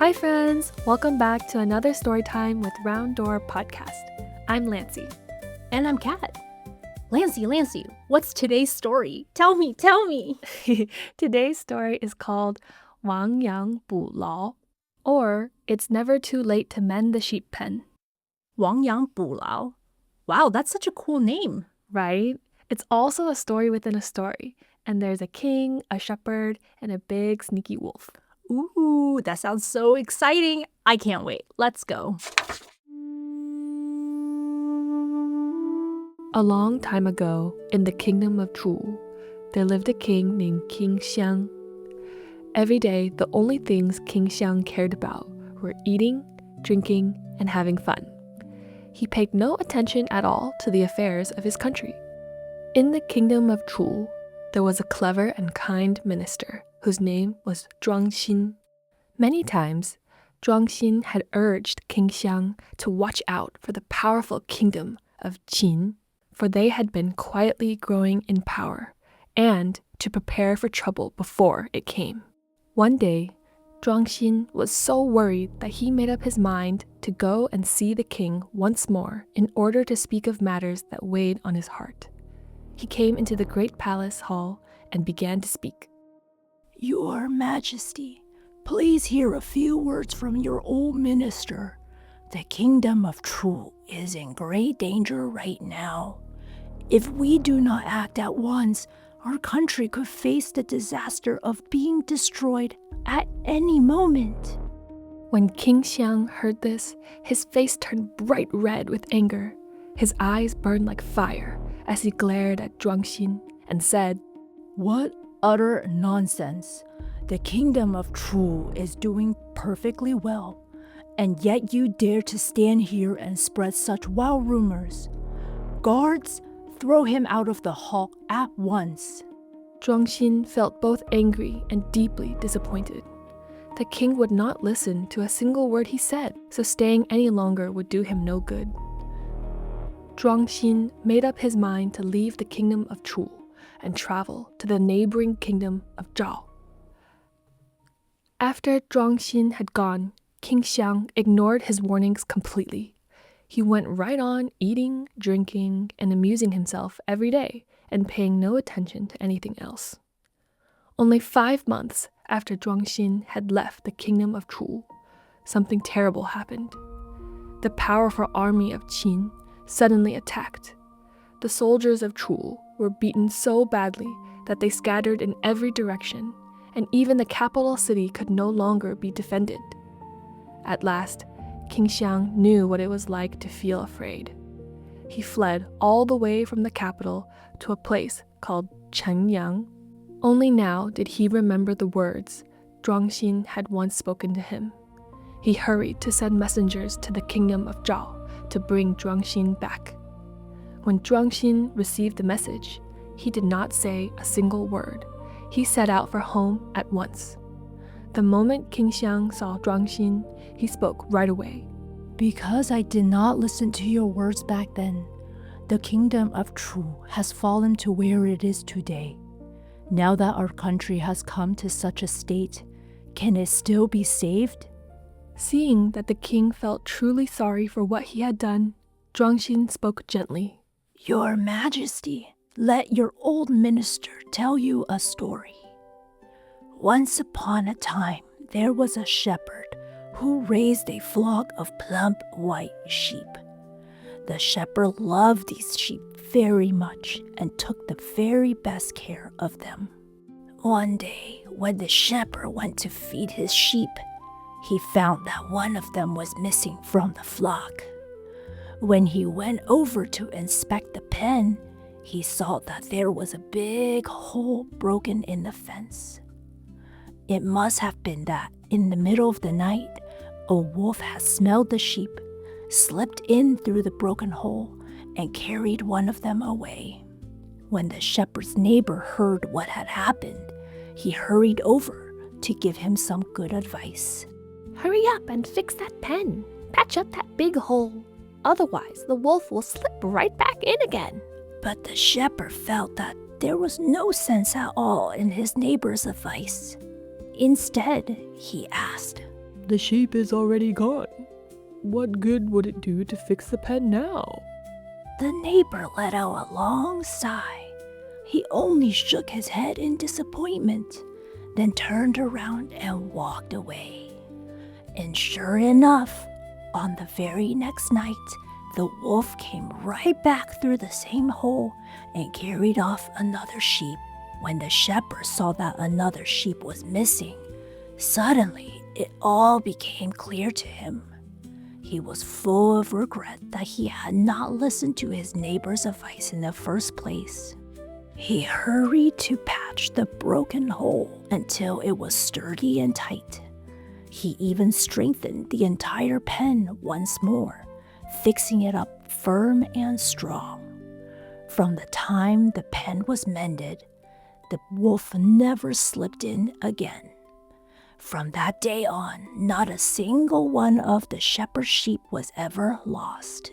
Hi friends! Welcome back to another story time with Round Door Podcast. I'm Lancy. And I'm Kat. Lancy, what's today's story? Tell me. Today's story is called 亡羊补牢, or It's Never Too Late to Mend the Sheep Pen. 亡羊补牢. Wow, that's such a cool name. Right? It's also a story within a story, and there's a king, a shepherd, and a big sneaky wolf. Ooh, that sounds so exciting. I can't wait. Let's go. A long time ago, in the kingdom of Chu, there lived a king named King Xiang. Every day, the only things King Xiang cared about were eating, drinking, and having fun. He paid no attention at all to the affairs of his country. In the kingdom of Chu, there was a clever and kind minister whose name was Zhuang Xin. Many times, Zhuang Xin had urged King Xiang to watch out for the powerful kingdom of Qin, for they had been quietly growing in power, and to prepare for trouble before it came. One day, Zhuang Xin was so worried that he made up his mind to go and see the king once more in order to speak of matters that weighed on his heart. He came into the great palace hall and began to speak. Your Majesty, please hear a few words from your old minister. The kingdom of Chu is in great danger right now. If we do not act at once, our country could face the disaster of being destroyed at any moment. When King Xiang heard this, his face turned bright red with anger. His eyes burned like fire as he glared at Zhuang Xin and said, What utter nonsense! The kingdom of Chu is doing perfectly well, and yet you dare to stand here and spread such wild rumors. Guards, throw him out of the hall at once. Zhuang Xin felt both angry and deeply disappointed. The king would not listen to a single word he said, so staying any longer would do him no good. Zhuang Xin made up his mind to leave the kingdom of Chu and travel to the neighboring kingdom of Zhao. After Zhuang Xin had gone, King Xiang ignored his warnings completely. He went right on eating, drinking, and amusing himself every day and paying no attention to anything else. Only 5 months after Zhuang Xin had left the kingdom of Chu, something terrible happened. The powerful army of Qin suddenly attacked. The soldiers of Chu were beaten so badly that they scattered in every direction, and even the capital city could no longer be defended. At last, King Xiang knew what it was like to feel afraid. He fled all the way from the capital to a place called Chenyang. Only now did he remember the words Zhuang Xin had once spoken to him. He hurried to send messengers to the kingdom of Zhao to bring Zhuang Xin back. When Zhuang Xin received the message, he did not say a single word. He set out for home at once. The moment King Xiang saw Zhuang Xin, he spoke right away. Because I did not listen to your words back then, the kingdom of Chu has fallen to where it is today. Now that our country has come to such a state, can it still be saved? Seeing that the king felt truly sorry for what he had done, Zhuang Xin spoke gently. Your Majesty, let your old minister tell you a story. Once upon a time, there was a shepherd who raised a flock of plump white sheep. The shepherd loved these sheep very much and took the very best care of them. One day, when the shepherd went to feed his sheep, he found that one of them was missing from the flock. When he went over to inspect the pen, he saw that there was a big hole broken in the fence. It must have been that, in the middle of the night, a wolf had smelled the sheep, slipped in through the broken hole, and carried one of them away. When the shepherd's neighbor heard what had happened, he hurried over to give him some good advice. Hurry up and fix that pen. Patch up that big hole. Otherwise, the wolf will slip right back in again. But the shepherd felt that there was no sense at all in his neighbor's advice. Instead, he asked, The sheep is already gone. What good would it do to fix the pen now? The neighbor let out a long sigh. He only shook his head in disappointment, then turned around and walked away. And sure enough, on the very next night, the wolf came right back through the same hole and carried off another sheep. When the shepherd saw that another sheep was missing, suddenly it all became clear to him. He was full of regret that he had not listened to his neighbor's advice in the first place. He hurried to patch the broken hole until it was sturdy and tight. He even strengthened the entire pen once more, fixing it up firm and strong. From the time the pen was mended, the wolf never slipped in again. From that day on, not a single one of the shepherd's sheep was ever lost.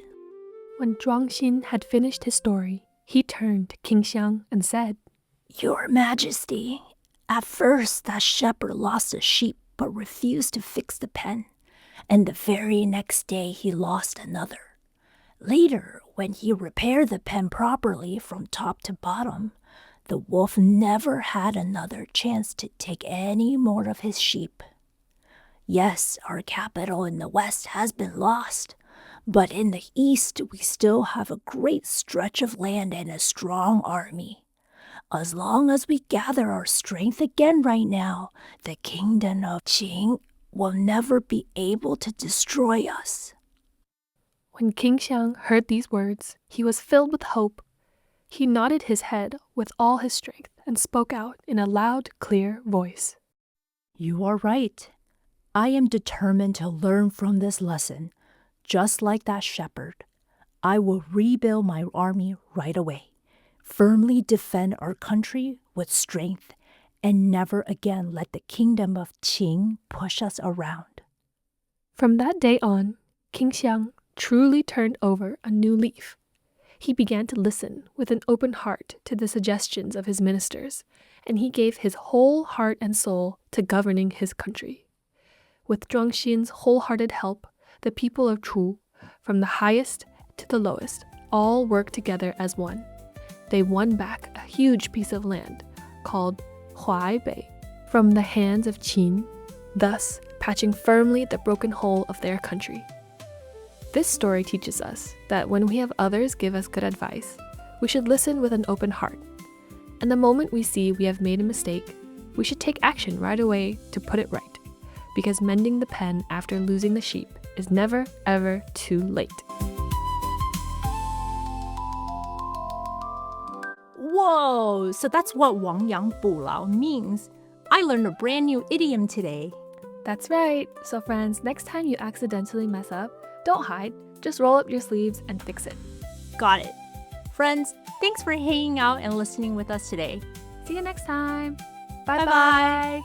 When Zhuang Xin had finished his story, he turned to King Xiang and said, Your Majesty, at first that shepherd lost a sheep but refused to fix the pen, and the very next day he lost another. Later, when he repaired the pen properly from top to bottom, the wolf never had another chance to take any more of his sheep. Yes, our capital in the west has been lost, but in the east we still have a great stretch of land and a strong army. As long as we gather our strength again right now, the kingdom of Qing will never be able to destroy us. When King Xiang heard these words, he was filled with hope. He nodded his head with all his strength and spoke out in a loud, clear voice. You are right. I am determined to learn from this lesson. Just like that shepherd, I will rebuild my army right away, firmly defend our country with strength, and never again let the kingdom of Qing push us around. From that day on, King Xiang truly turned over a new leaf. He began to listen with an open heart to the suggestions of his ministers, and he gave his whole heart and soul to governing his country. With Zhuang Xin's wholehearted help, the people of Chu, from the highest to the lowest, all worked together as one. They won back a huge piece of land called Huaibei from the hands of Qin, thus patching firmly the broken hole of their country. This story teaches us that when we have others give us good advice, we should listen with an open heart. And the moment we see we have made a mistake, we should take action right away to put it right, because mending the pen after losing the sheep is never, ever too late. Whoa, so that's what 亡羊补牢 means. I learned a brand new idiom today. That's right. So friends, next time you accidentally mess up, don't hide, just roll up your sleeves and fix it. Got it. Friends, thanks for hanging out and listening with us today. See you next time. Bye-bye.